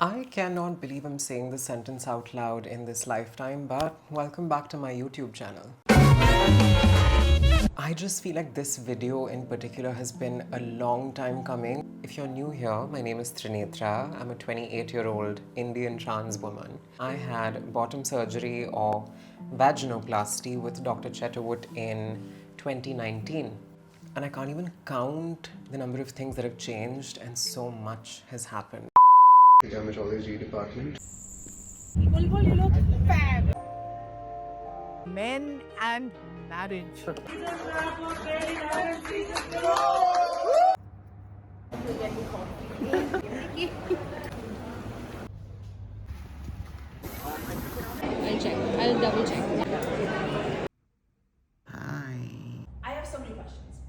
I cannot believe I'm saying this sentence out loud in this lifetime, but welcome back to my YouTube channel. I just feel like this video in particular has been a long time coming. If you're new here, my name is Trinetra. I'm a 28-year-old Indian trans woman. I had bottom surgery or vaginoplasty with Dr Chettawut in 2019. And I can't even count the number of things that have changed, and so much has happened. Dermatology department. Vulvo, you look fab. Men and marriage. I'll check. I'll double check. Hi. I have so many questions.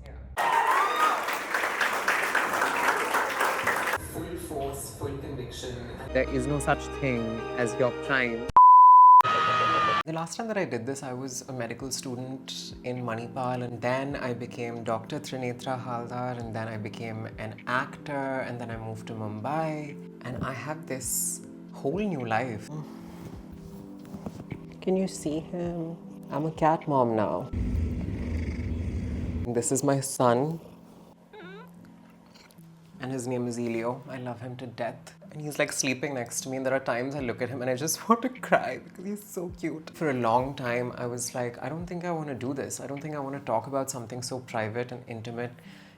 Full force, full conviction. There is no such thing as your prime. The last time that I did this, I was a medical student in Manipal, and then I became Dr. Trinetra Haldar, and then I became an actor, and then I moved to Mumbai, and I have this whole new life. Can you see him? I'm a cat mom now. This is my son, and his name is Elio. I love him to death. And he's like sleeping next to me, and there are times I look at him and I just want to cry because he's so cute. For a long time, I was like, I don't think I want to do this. I don't think I want to talk about something so private and intimate,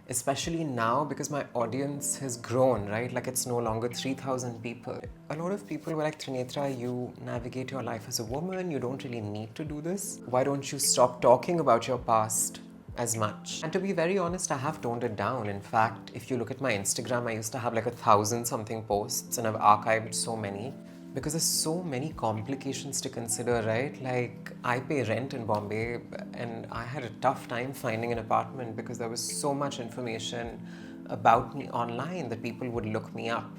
especially now because my audience has grown, right? Like it's no longer 3,000 people. A lot of people were like, Trinetra, you navigate your life as a woman. You don't really need to do this. Why don't you stop talking about your past as much? And to be very honest, I have toned it down. In fact, if you look at my Instagram, I used to have like 1,000 something posts, and I've archived so many because there's so many complications to consider, right? Like I pay rent in Bombay, and I had a tough time finding an apartment because there was so much information about me online that people would look me up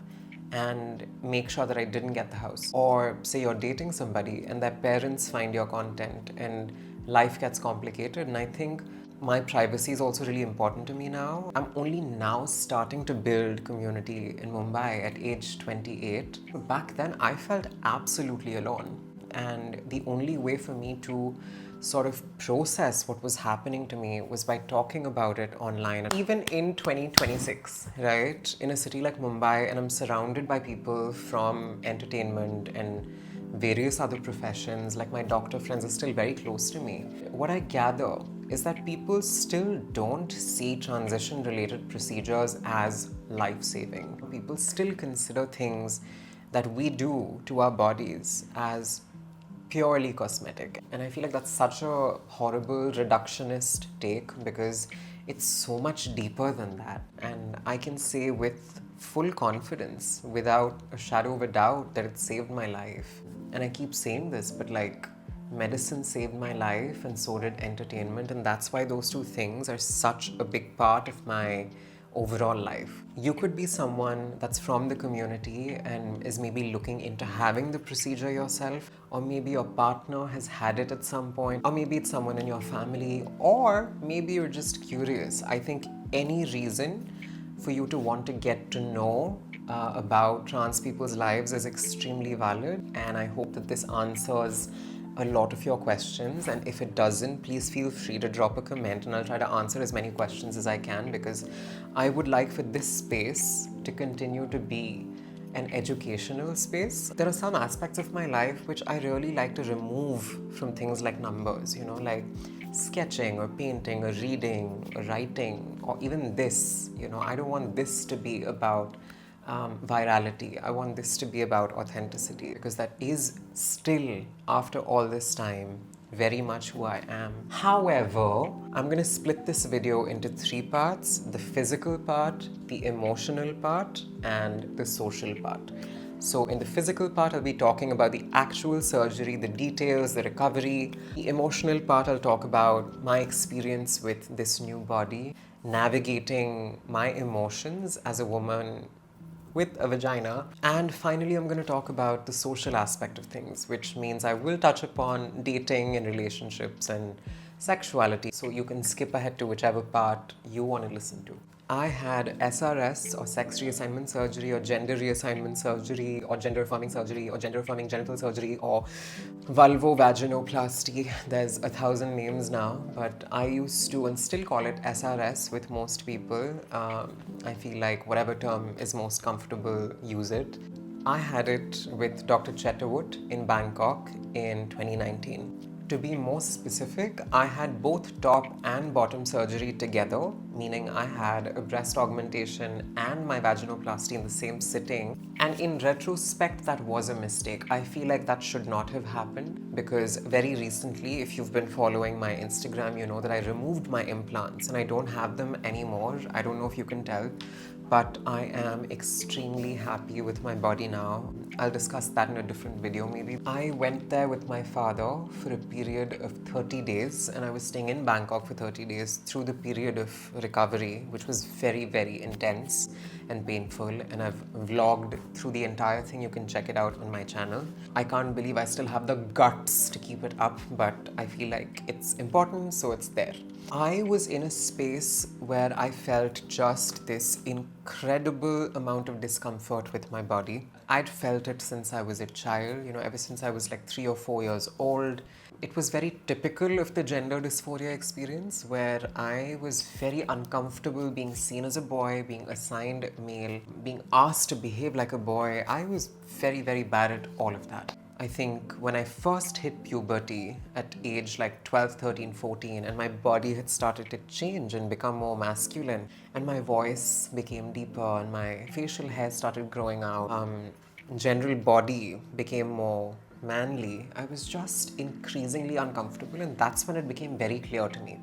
and make sure that I didn't get the house. Or say you're dating somebody and their parents find your content and life gets complicated. And I think my privacy is also really important to me now. I'm only now starting to build community in Mumbai at age 28. Back then, I felt absolutely alone. And the only way for me to sort of process what was happening to me was by talking about it online. Even in 2026, right, in a city like Mumbai, and I'm surrounded by people from entertainment and various other professions, like my doctor friends are still very close to me. What I gather is that people still don't see transition-related procedures as life-saving. People still consider things that we do to our bodies as purely cosmetic. And I feel like that's such a horrible reductionist take because it's so much deeper than that. And I can say with full confidence, without a shadow of a doubt, that it saved my life. And I keep saying this, but like, medicine saved my life and so did entertainment, and that's why those two things are such a big part of my overall life. You could be someone that's from the community and is maybe looking into having the procedure yourself, or maybe your partner has had it at some point, or maybe it's someone in your family, or maybe you're just curious. I think any reason for you to want to get to know about trans people's lives is extremely valid, and I hope that this answers a lot of your questions. And if it doesn't, please feel free to drop a comment and I'll try to answer as many questions as I can, because I would like for this space to continue to be an educational space. There are some aspects of my life which I really like to remove from things like numbers, you know, like sketching or painting or reading or writing, or even this, you know, I don't want this to be about virality. I want this to be about authenticity, because that is still, after all this time, very much who I am. However, I'm going to split this video into 3 parts: the physical part, the emotional part, and the social part. So in the physical part, I'll be talking about the actual surgery, the details, the recovery. The emotional part, I'll talk about my experience with this new body, navigating my emotions as a woman with a vagina. And finally, I'm going to talk about the social aspect of things, which means I will touch upon dating and relationships and sexuality. So you can skip ahead to whichever part you want to listen to. I had SRS or sex reassignment surgery or gender reassignment surgery or gender-affirming surgery or gender-affirming genital surgery or vulvo-vaginoplasty. There's 1,000 names now, but I used to and still call it SRS with most people. I feel like whatever term is most comfortable, use it. I had it with Dr. Chettawut in Bangkok in 2019. To be more specific, I had both top and bottom surgery together, meaning I had a breast augmentation and my vaginoplasty in the same sitting. And in retrospect, that was a mistake. I feel like that should not have happened because very recently, if you've been following my Instagram, you know that I removed my implants and I don't have them anymore. I don't know if you can tell, but I am extremely happy with my body now. I'll discuss that in a different video maybe. I went there with my father for a period of 30 days and I was staying in Bangkok for 30 days through the period of recovery, which was very, very intense and painful, and I've vlogged through the entire thing. You can check it out on my channel. I can't believe I still have the guts to keep it up, but I feel like it's important, so it's there. I was in a space where I felt just this incredible amount of discomfort with my body. I'd felt it since I was a child, ever since I was like 3 or 4 years old. It was very typical of the gender dysphoria experience where I was very uncomfortable being seen as a boy, being assigned male, being asked to behave like a boy. I was very, very bad at all of that. I think when I first hit puberty at age like 12, 13, 14, and my body had started to change and become more masculine, and my voice became deeper and my facial hair started growing out, general body became more manly, I was just increasingly uncomfortable, and that's when it became very clear to me.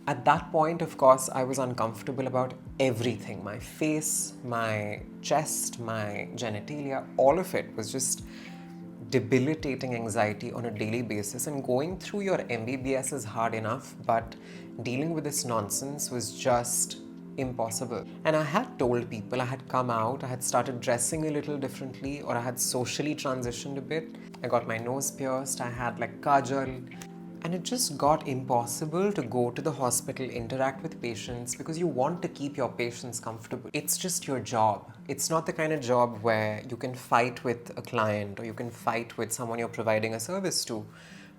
At that point, of course, I was uncomfortable about everything. My face, my chest, my genitalia, all of it was just debilitating anxiety on a daily basis, and going through your MBBS is hard enough, but dealing with this nonsense was just impossible. And I had told people, I had come out, I had started dressing a little differently, or I had socially transitioned a bit. I got my nose pierced, I had like kajal, and it just got impossible to go to the hospital, interact with patients, because you want to keep your patients comfortable. It's just your job. It's not the kind of job where you can fight with a client or you can fight with someone you're providing a service to.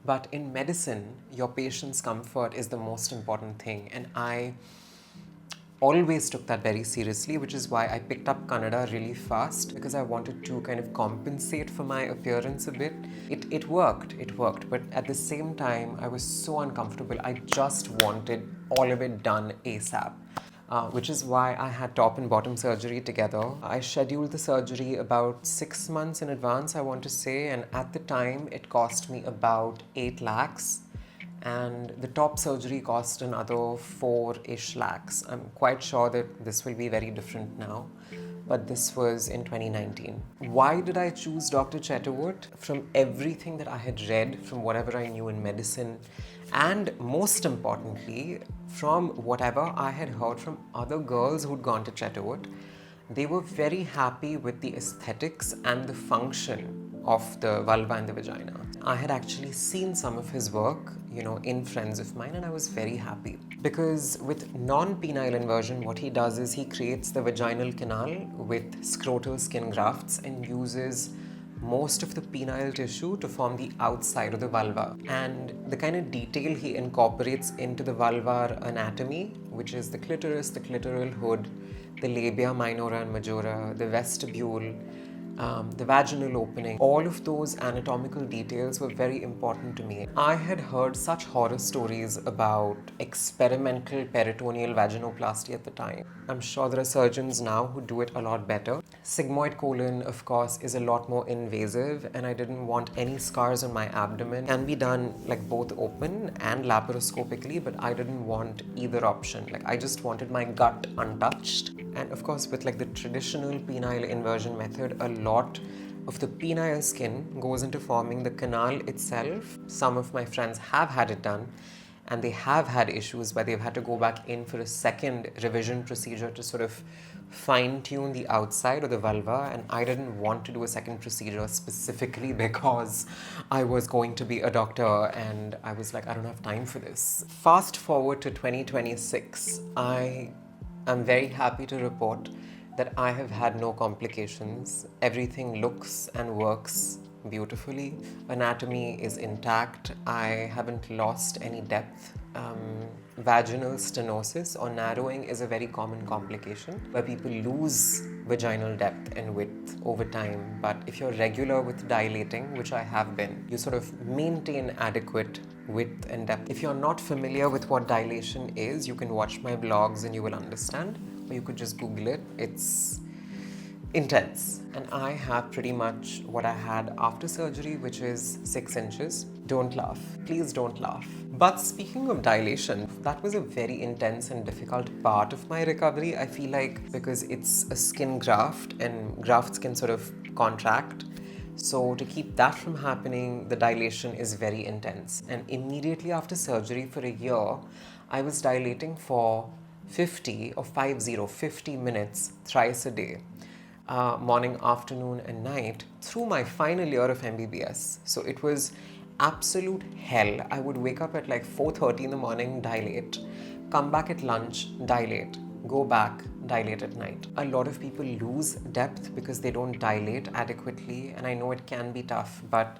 But in medicine, your patient's comfort is the most important thing. And I always took that very seriously, which is why I picked up Kannada really fast, because I wanted to kind of compensate for my appearance a bit. It worked, but at the same time, I was so uncomfortable. I just wanted all of it done ASAP. Which is why I had top and bottom surgery together. I scheduled the surgery about 6 months in advance, I want to say, and at the time, it cost me about 8 lakhs. And the top surgery cost another 4-ish lakhs. I'm quite sure that this will be very different now, but this was in 2019. Why did I choose Dr. Chettawut? From everything that I had read, from whatever I knew in medicine, and most importantly, from whatever I had heard from other girls who'd gone to Chettawut, they were very happy with the aesthetics and the function of the vulva and the vagina. I had actually seen some of his work, in friends of mine, and I was very happy. Because with non-penile inversion, what he does is he creates the vaginal canal with scrotal skin grafts and uses most of the penile tissue to form the outside of the vulva. And the kind of detail he incorporates into the vulvar anatomy, which is the clitoris, the clitoral hood, the labia minora and majora, the vestibule, the vaginal opening, all of those anatomical details were very important to me. I had heard such horror stories about experimental peritoneal vaginoplasty at the time. I'm sure there are surgeons now who do it a lot better. Sigmoid colon, of course, is a lot more invasive, and I didn't want any scars on my abdomen. It can be done like both open and laparoscopically, but I didn't want either option. Like, I just wanted my gut untouched. And of course, with like the traditional penile inversion method, a lot of the penile skin goes into forming the canal itself. Some of my friends have had it done, and they have had issues where they've had to go back in for a second revision procedure to sort of fine-tune the outside of the vulva, and I didn't want to do a second procedure specifically because I was going to be a doctor and I was like, I don't have time for this. Fast forward to 2026, I I'm very happy to report that I have had no complications. Everything looks and works beautifully. Anatomy is intact. I haven't lost any depth. Vaginal stenosis or narrowing is a very common complication where people lose vaginal depth and width over time. But if you're regular with dilating, which I have been, you sort of maintain adequate width and depth. If you're not familiar with what dilation is, you can watch my vlogs and you will understand, or you could just Google it. It's intense. And I have pretty much what I had after surgery, which is 6 inches. Don't laugh. Please don't laugh. But speaking of dilation, that was a very intense and difficult part of my recovery. I feel like because it's a skin graft and grafts can sort of contract. So to keep that from happening, the dilation is very intense. And immediately after surgery for a year, I was dilating for 50 minutes thrice a day. Morning, afternoon and night through my final year of MBBS. So it was absolute hell. I would wake up at like 4:30 in the morning, dilate, come back at lunch, dilate, go back, dilate at night. A lot of people lose depth because they don't dilate adequately, and I know it can be tough, but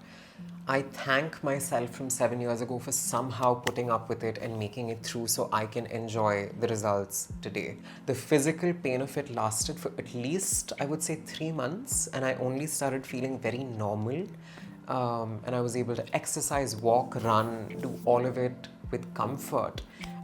I thank myself from 7 years ago for somehow putting up with it and making it through so I can enjoy the results today. The physical pain of it lasted for at least, I would say, 3 months, and I only started feeling very normal. And I was able to exercise, walk, run, do all of it with comfort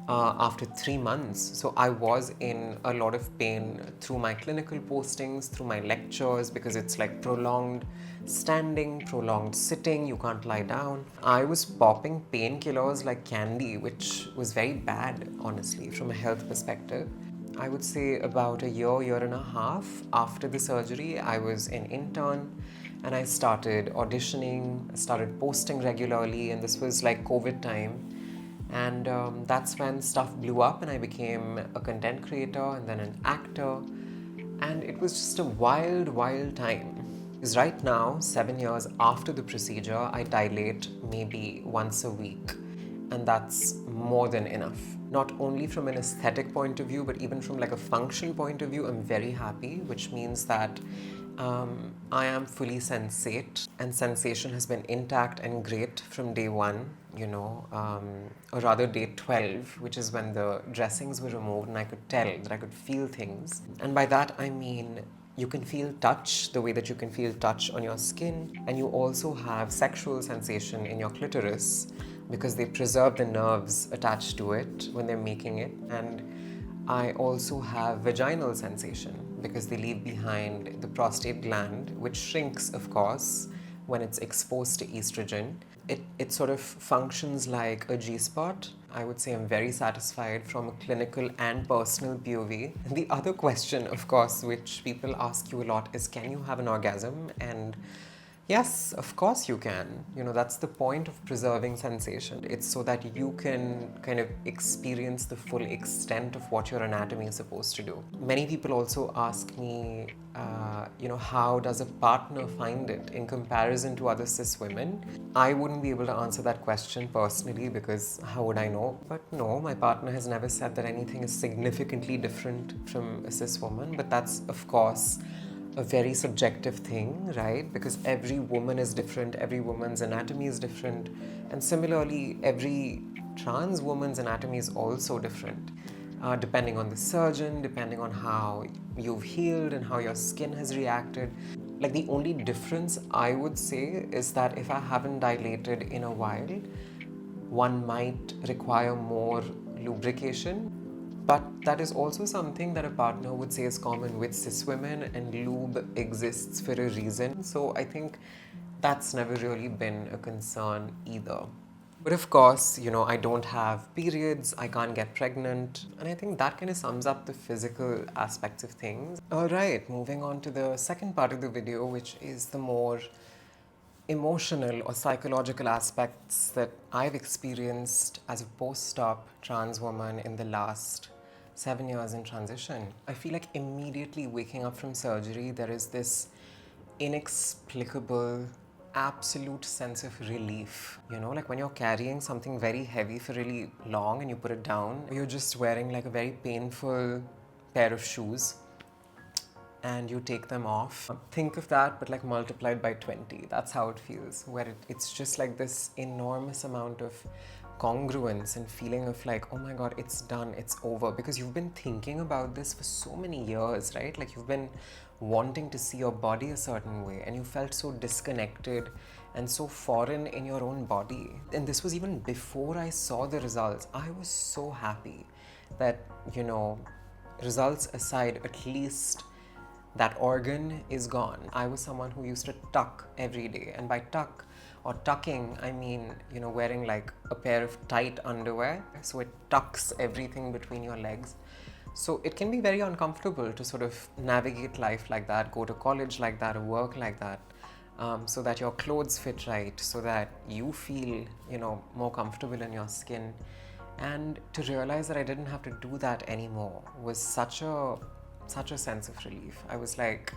after 3 months. So I was in a lot of pain through my clinical postings, through my lectures, because it's like prolonged standing, prolonged sitting, you can't lie down. I was popping painkillers like candy, which was very bad, honestly, from a health perspective. I would say about a year and a half after the surgery, I was an intern and I started auditioning, I started posting regularly, and this was like COVID time. And that's when stuff blew up and I became a content creator and then an actor. And it was just a wild, wild time. Because right now, 7 years after the procedure, I dilate maybe once a week. And that's more than enough. Not only from an aesthetic point of view, but even from like a function point of view, I'm very happy, which means that I am fully sensate, and sensation has been intact and great from day one, or rather day 12, which is when the dressings were removed and I could tell that I could feel things. And by that I mean you can feel touch the way that you can feel touch on your skin, and you also have sexual sensation in your clitoris because they preserve the nerves attached to it when they're making it. And I also have vaginal sensation because they leave behind the prostate gland, which shrinks, of course, when it's exposed to estrogen. It sort of functions like a G-spot. I would say I'm very satisfied from a clinical and personal POV. And the other question, of course, which people ask you a lot is, can you have an orgasm? And yes, of course you can. That's the point of preserving sensation. It's so that you can kind of experience the full extent of what your anatomy is supposed to do. Many people also ask me, how does a partner find it in comparison to other cis women? I wouldn't be able to answer that question personally because how would I know? But no, my partner has never said that anything is significantly different from a cis woman, but that's, of course, a very subjective thing, right? Because every woman is different, every woman's anatomy is different, and similarly, every trans woman's anatomy is also different, depending on the surgeon, depending on how you've healed and how your skin has reacted. Like, the only difference I would say is that if I haven't dilated in a while, one might require more lubrication. But that is also something that a partner would say is common with cis women, and lube exists for a reason. So I think that's never really been a concern either. But of course, I don't have periods, I can't get pregnant, and I think that kind of sums up the physical aspects of things. Alright, moving on to the second part of the video, which is the more emotional or psychological aspects that I've experienced as a post-op trans woman in the last 7 years in transition. I feel like immediately waking up from surgery, there is this inexplicable, absolute sense of relief. Like when you're carrying something very heavy for really long and you put it down, you're just wearing like a very painful pair of shoes and you take them off. Think of that, but like multiplied by 20. That's how it feels, where it's just like this enormous amount of congruence and feeling of like, oh my God, it's done, it's over. Because you've been thinking about this for so many years, right? Like you've been wanting to see your body a certain way and you felt so disconnected and so foreign in your own body. And this was even before I saw the results. I was so happy that, you know, results aside, at least that organ is gone. I was someone who used to tuck every day, and by tuck or tucking, I mean, you know, wearing like a pair of tight underwear, so it tucks everything between your legs. So it can be very uncomfortable to sort of navigate life like that, go to college like that, or work like that, so that your clothes fit right, so that you feel, you know, more comfortable in your skin. And to realize that I didn't have to do that anymore was such a sense of relief. I was like,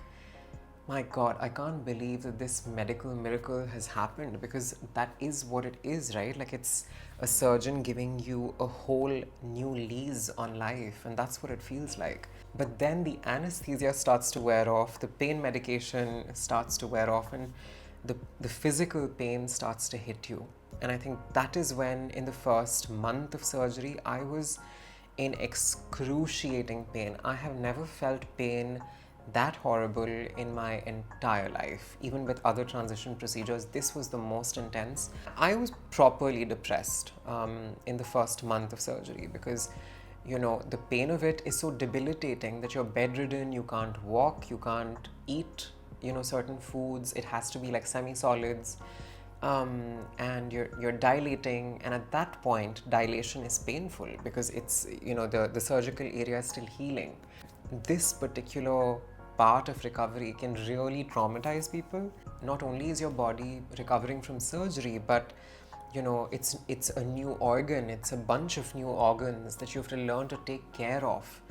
my God, I can't believe that this medical miracle has happened, because that is what it is, right? Like it's a surgeon giving you a whole new lease on life, and that's what it feels like. But then the anesthesia starts to wear off, the pain medication starts to wear off, and the physical pain starts to hit you. And I think that is when, in the first month of surgery, I was in excruciating pain. I have never felt pain that horrible in my entire life. Even with other transition procedures, this was the most intense. I was properly depressed in the first month of surgery, because, you know, the pain of it is so debilitating that you're bedridden, you can't walk, you can't eat, you know, certain foods. It has to be like semi-solids. And you're dilating, and at that point dilation is painful because it's, you know, the surgical area is still healing. This particular part of recovery can really traumatize people. Not only is your body recovering from surgery, but, you know, it's a new organ, it's a bunch of new organs that you have to learn to take care of,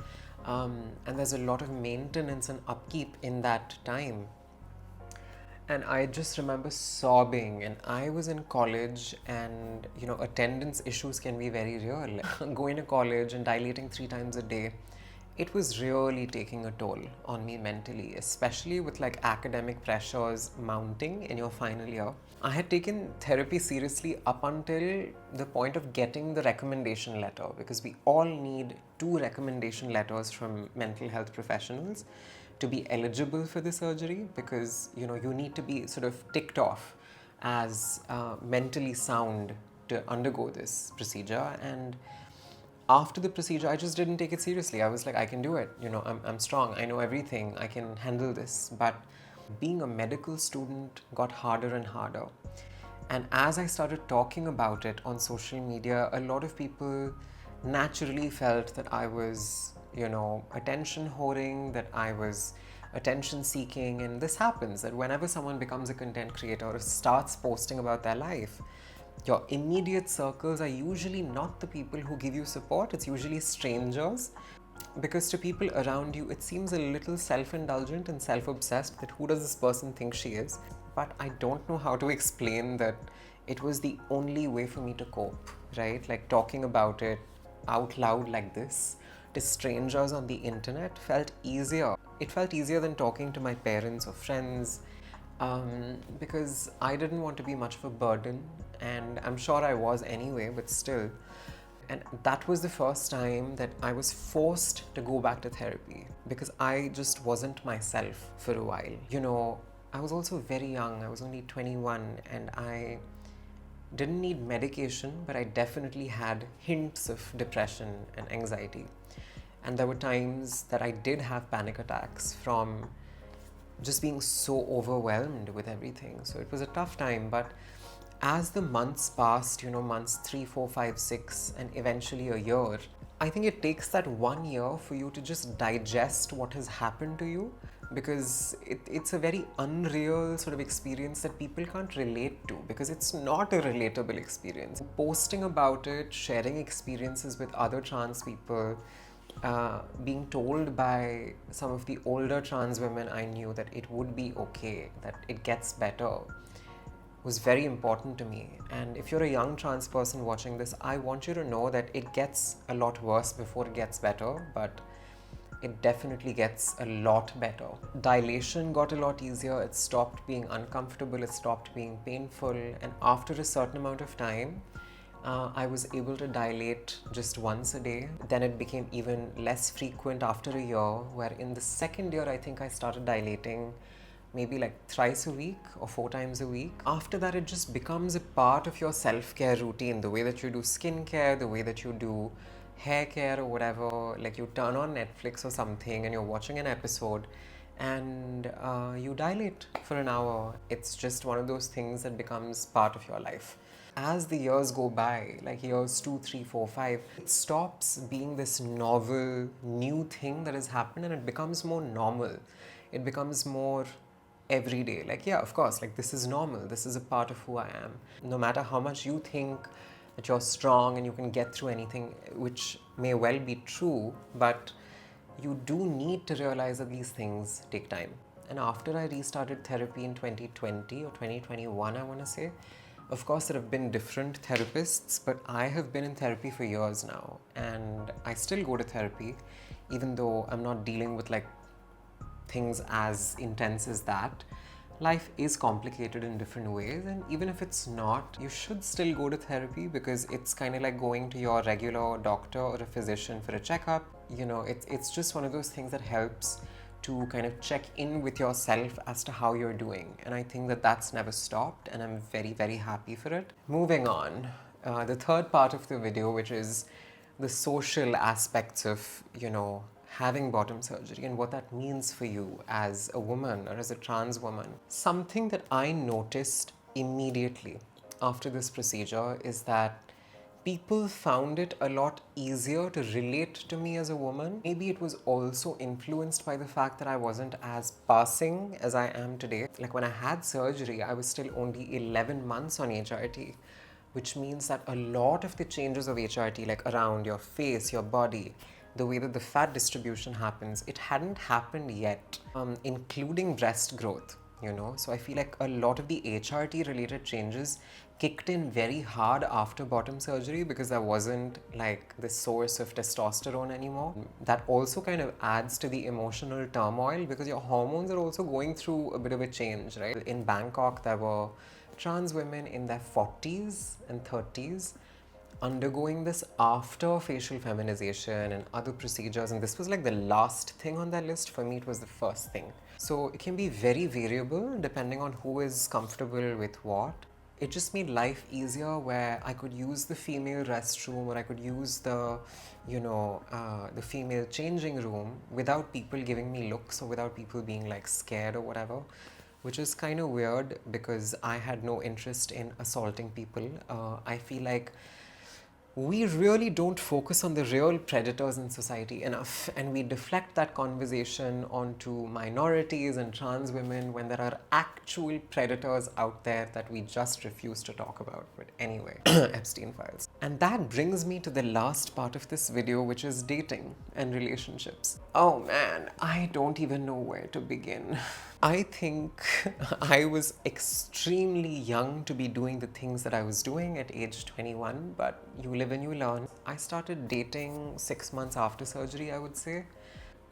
and there's a lot of maintenance and upkeep in that time. And I just remember sobbing, and I was in college, and, you know, attendance issues can be very real. Going to college and dilating 3 times a day, it was really taking a toll on me mentally, especially with like academic pressures mounting in your final year. I had taken therapy seriously up until the point of getting the recommendation letter, because we all need 2 recommendation letters from mental health professionals to be eligible for the surgery, because, you know, you need to be sort of ticked off as mentally sound to undergo this procedure. And after the procedure, I just didn't take it seriously. I was like, I can do it, you know, I'm strong, I know everything, I can handle this. But being a medical student got harder and harder. And as I started talking about it on social media, a lot of people naturally felt that I was, you know, attention whoring, that I was attention seeking. And this happens, that whenever someone becomes a content creator or starts posting about their life, your immediate circles are usually not the people who give you support, it's usually strangers. Because to people around you, it seems a little self-indulgent and self-obsessed that who does this person think she is? But I don't know how to explain that it was the only way for me to cope, right? Like talking about it out loud like this to strangers on the internet felt easier. It felt easier than talking to my parents or friends, because I didn't want to be much of a burden, and I'm sure I was anyway, but still. And that was the first time that I was forced to go back to therapy, because I just wasn't myself for a while. You know, I was also very young, I was only 21, and I didn't need medication, but I definitely had hints of depression and anxiety. And there were times that I did have panic attacks from just being so overwhelmed with everything. So it was a tough time. But as the months passed, you know, months 3, 4, 5, 6, and eventually a year, I think it takes that 1 year for you to just digest what has happened to you, because it's a very unreal sort of experience that people can't relate to, because it's not a relatable experience. Posting about it, sharing experiences with other trans people, being told by some of the older trans women I knew that it would be okay, that it gets better, was very important to me. And if you're a young trans person watching this, I want you to know that it gets a lot worse before it gets better, but it definitely gets a lot better. Dilation got a lot easier, it stopped being uncomfortable, it stopped being painful, and after a certain amount of time, I was able to dilate just once a day. Then it became even less frequent after a year, where in the second year, I think I started dilating maybe like thrice a week or 4 times a week. After that, it just becomes a part of your self-care routine, the way that you do skincare, the way that you do hair care or whatever. Like you turn on Netflix or something and you're watching an episode and you dilate for an hour. It's just one of those things that becomes part of your life. As the years go by, like years 2, 3, 4, 5, it stops being this novel, new thing that has happened and it becomes more normal. It becomes more every day. Like, yeah, of course, like this is normal. This is a part of who I am. No matter how much you think that you're strong and you can get through anything, which may well be true, but you do need to realize that these things take time. And after I restarted therapy in 2020 or 2021, I want to say, of course, there have been different therapists, but I have been in therapy for years now, and I still go to therapy, even though I'm not dealing with like things as intense as that. Life is complicated in different ways, and even if it's not, you should still go to therapy because it's kind of like going to your regular doctor or a physician for a checkup. You know, it's just one of those things that helps to kind of check in with yourself as to how you're doing, and I think that that's never stopped, and I'm very, very happy for it. Moving on, the third part of the video, which is the social aspects of, you know, having bottom surgery and what that means for you as a woman or as a trans woman. Something that I noticed immediately after this procedure is that people found it a lot easier to relate to me as a woman. Maybe it was also influenced by the fact that I wasn't as passing as I am today. Like when I had surgery, I was still only 11 months on HRT, which means that a lot of the changes of HRT, like around your face, your body, the way that the fat distribution happens, it hadn't happened yet, including breast growth, you know. So I feel like a lot of the HRT related changes kicked in very hard after bottom surgery because there wasn't like the source of testosterone anymore. That also kind of adds to the emotional turmoil because your hormones are also going through a bit of a change, right? In Bangkok, there were trans women in their 40s and 30s undergoing this after facial feminization and other procedures, and this was like the last thing on their list. For me, it was the first thing. So it can be very variable depending on who is comfortable with what. It just made life easier where I could use the female restroom or I could use the, you know, the female changing room without people giving me looks or without people being like scared or whatever, which is kind of weird because I had no interest in assaulting people. I feel like we really don't focus on the real predators in society enough, and we deflect that conversation onto minorities and trans women when there are actual predators out there that we just refuse to talk about. But anyway, Epstein files. And that brings me to the last part of this video, which is dating and relationships. Oh man, I don't even know where to begin. I think I was extremely young to be doing the things that I was doing at age 21, but you live and you learn. I started dating 6 months after surgery, I would say.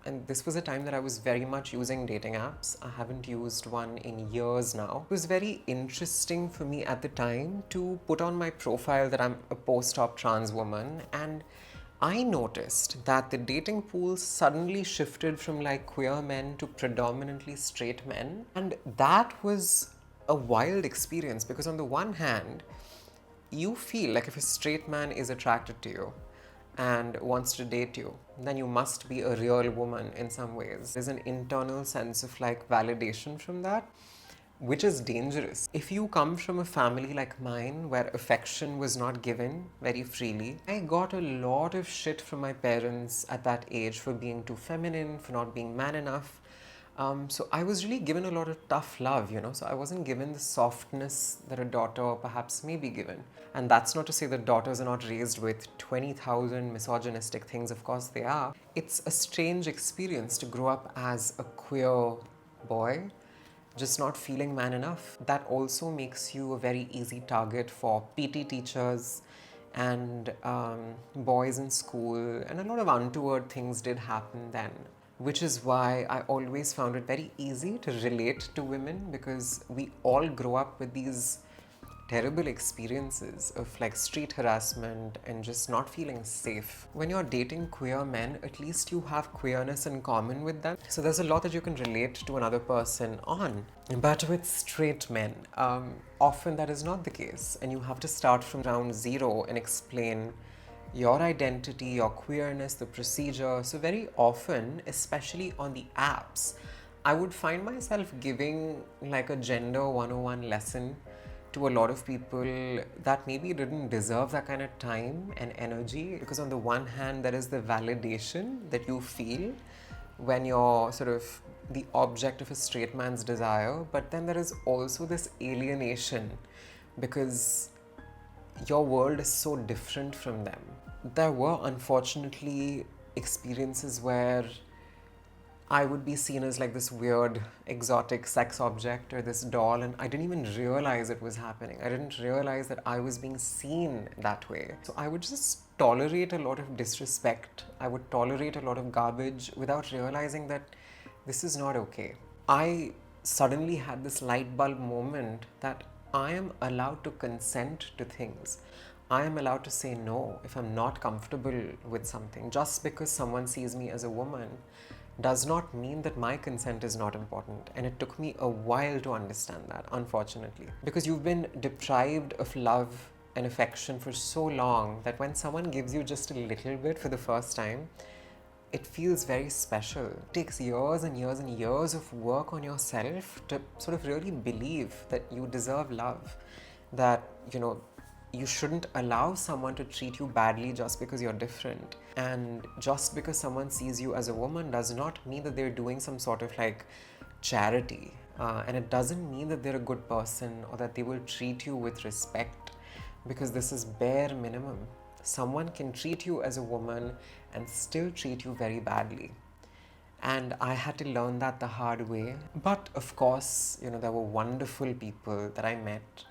And this was a time that I was very much using dating apps. I haven't used one in years now. It was very interesting for me at the time to put on my profile that I'm a post-op trans woman, and I noticed that the dating pool suddenly shifted from like queer men to predominantly straight men. And that was a wild experience because on the one hand, you feel like if a straight man is attracted to you and wants to date you, then you must be a real woman in some ways. There's an internal sense of like validation from that, which is dangerous. If you come from a family like mine where affection was not given very freely, I got a lot of shit from my parents at that age for being too feminine, for not being man enough. So I was really given a lot of tough love, you know, so I wasn't given the softness that a daughter perhaps may be given. And that's not to say that daughters are not raised with 20,000 misogynistic things, of course they are. It's a strange experience to grow up as a queer boy, just not feeling man enough. That also makes you a very easy target for PT teachers and boys in school, and a lot of untoward things did happen then. which is why I always found it very easy to relate to women, because we all grow up with these terrible experiences of like street harassment and just not feeling safe. When you're dating queer men, at least you have queerness in common with them. So there's a lot that you can relate to another person on. But with straight men, often that is not the case. And you have to start from ground zero and explain your identity, your queerness, the procedure. So very often, especially on the apps, I would find myself giving like a gender 101 lesson to a lot of people that maybe didn't deserve that kind of time and energy. Because on the one hand, there is the validation that you feel when you're sort of the object of a straight man's desire, but then there is also this alienation because your world is so different from them. There were unfortunately experiences where I would be seen as like this weird exotic sex object or this doll, and I didn't even realize it was happening. I didn't realize that I was being seen that way. So I would just tolerate a lot of disrespect. I would tolerate a lot of garbage without realizing that this is not okay. I suddenly had this light bulb moment that I am allowed to consent to things. I am allowed to say no if I'm not comfortable with something. Just because someone sees me as a woman does not mean that my consent is not important. And it took me a while to understand that, unfortunately. Because you've been deprived of love and affection for so long that when someone gives you just a little bit for the first time, it feels very special. It takes years and years and years of work on yourself to sort of really believe that you deserve love, that, you shouldn't allow someone to treat you badly just because you're different. And just because someone sees you as a woman does not mean that they're doing some sort of like charity. And it doesn't mean that they're a good person or that they will treat you with respect, because this is bare minimum. Someone can treat you as a woman and still treat you very badly. And I had to learn that the hard way. But of course, there were wonderful people that I met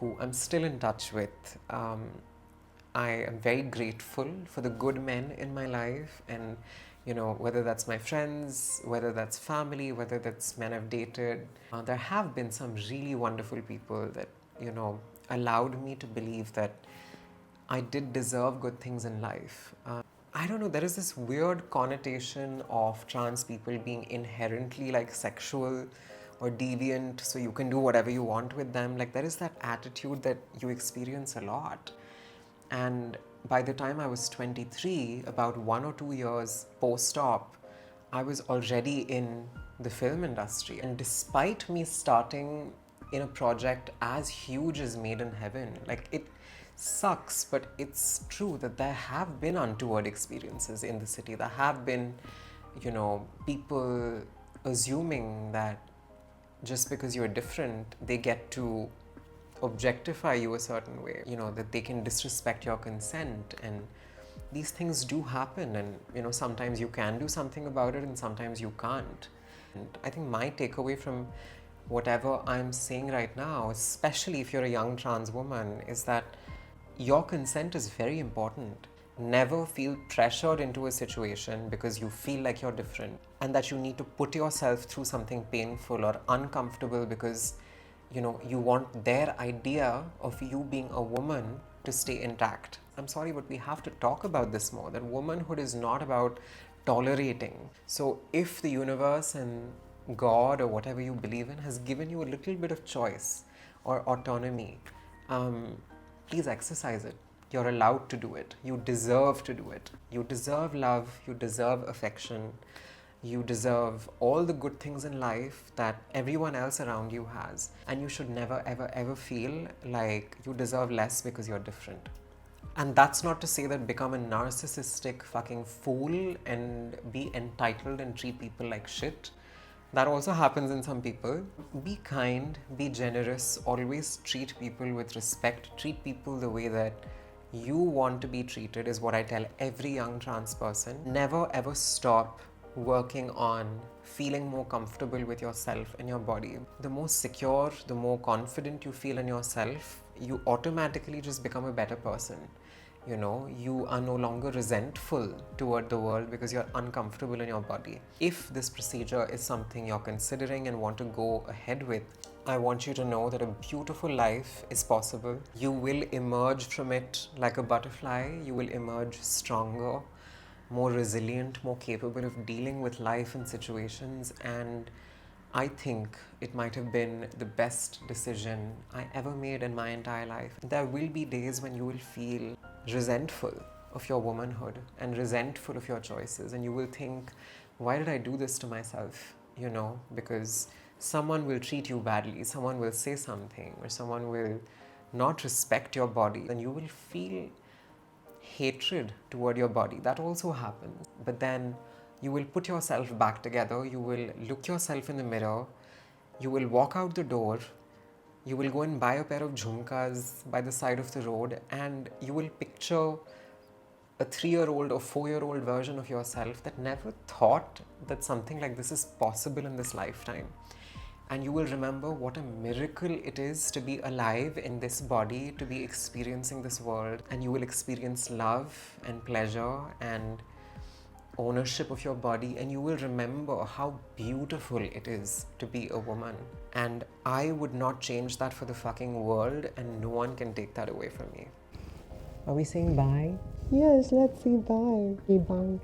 who I'm still in touch with. I am very grateful for the good men in my life, and whether that's my friends, whether that's family, whether that's men I've dated, there have been some really wonderful people that allowed me to believe that I did deserve good things in life. I don't know, there is this weird connotation of trans people being inherently like sexual or deviant, so you can do whatever you want with them. Like, there is that attitude that you experience a lot. And by the time I was 23, about 1 or 2 years post-op, I was already in the film industry. And despite me starting in a project as huge as Made in Heaven, like, it sucks, but it's true that there have been untoward experiences in the city. There have been, people assuming that just because you're different, they get to objectify you a certain way, that they can disrespect your consent. And these things do happen, and sometimes you can do something about it and sometimes you can't. And I think my takeaway from whatever I'm saying right now, especially if you're a young trans woman, is that your consent is very important. Never feel pressured into a situation because you feel like you're different, and that you need to put yourself through something painful or uncomfortable because you want their idea of you being a woman to stay intact. I'm sorry, but we have to talk about this more, that womanhood is not about tolerating. So if the universe and God or whatever you believe in has given you a little bit of choice or autonomy, please exercise it. You're allowed to do it. You deserve to do it. You deserve love. You deserve affection. You deserve all the good things in life that everyone else around you has. And you should never, ever, ever feel like you deserve less because you're different. And that's not to say that become a narcissistic fucking fool and be entitled and treat people like shit. That also happens in some people. Be kind, be generous, always treat people with respect, treat people the way that you want to be treated, is what I tell every young trans person. Never ever stop working on feeling more comfortable with yourself and your body. The more secure, the more confident you feel in yourself, you automatically just become a better person. You know, you are no longer resentful toward the world because you're uncomfortable in your body. If this procedure is something you're considering and want to go ahead with, I want you to know that a beautiful life is possible. You will emerge from it like a butterfly. You will emerge stronger, more resilient, more capable of dealing with life and situations. And I think it might have been the best decision I ever made in my entire life. There will be days when you will feel resentful of your womanhood and resentful of your choices, and you will think, why did I do this to myself? You know, because someone will treat you badly, someone will say something, or someone will not respect your body, and you will feel hatred toward your body. That also happens. But then you will put yourself back together, you will look yourself in the mirror, you will walk out the door, you will go and buy a pair of jhumkas by the side of the road, and you will picture a 3-year-old or 4-year-old version of yourself that never thought that something like this is possible in this lifetime. And you will remember what a miracle it is to be alive in this body, to be experiencing this world, and you will experience love and pleasure and ownership of your body, and you will remember how beautiful it is to be a woman. And I would not change that for the fucking world, and no one can take that away from me. Are we saying bye? Yes, let's say bye. Bye.